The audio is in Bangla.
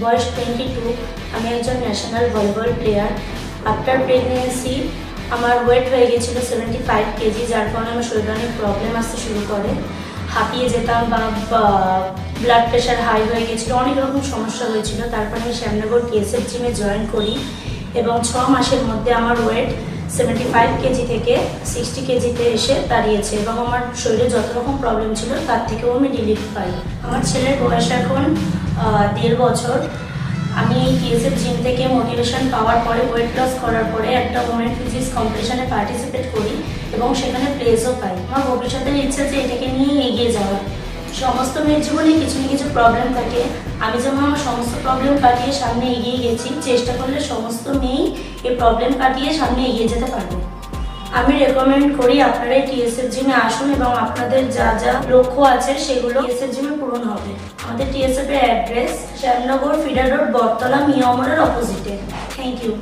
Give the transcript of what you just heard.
বয়স 22। আমি একজন national volleyball player. After pregnancy আমার ওয়েট হয়ে গেছিলো 75 কেজি, যার কারণে আমার শরীরে অনেক প্রবলেম আসতে শুরু করে। হাঁপিয়ে যেতাম বা ব্লাড প্রেশার হাই হয়ে গেছিলো, অনেক রকম সমস্যা হয়েছিল। তারপরে আমি শ্যামনগর TSF জিমে জয়েন করি এবং 6 মাসের মধ্যে আমার ওয়েট 75 কেজি থেকে 60 কেজিতে এসে দাঁড়িয়েছে এবং আমার শরীরে যত রকম প্রবলেম ছিল তার থেকেও আমি রিলিফ পাই। আমার ছেলের বয়স এখন 1.5 বছর। আমি TSF জিম থেকে মোটিভেশন পাওয়ার পরে, ওয়েট লস করার পরে একটা ওমেন ফিজিক্স কম্পিটিশনে পার্টিসিপেট করি এবং সেখানে প্রাইজও পাই। আমার ভবিষ্যতের ইচ্ছা যে এটাকে নিয়ে এগিয়ে যাওয়ার। সমস্ত মেয়ের জীবনে কিছু না কিছু প্রবলেম থাকে। আমি যেমন আমার সমস্ত প্রবলেম কাটিয়ে সামনে এগিয়ে গেছি, চেষ্টা করলে সমস্ত মেয়েই এই প্রবলেম কাটিয়ে সামনে এগিয়ে যেতে পারবে। আমি রেকমেন্ড করি আপনারা এই TSF জিমে আসুন এবং আপনাদের যা যা লক্ষ্য আছে সেগুলো TSF জিমে পূরণ হবে। আমাদের TSF এর address Shyamnagar feeder road, Battala, মিয়ামরের অপোজিটে। Thank you.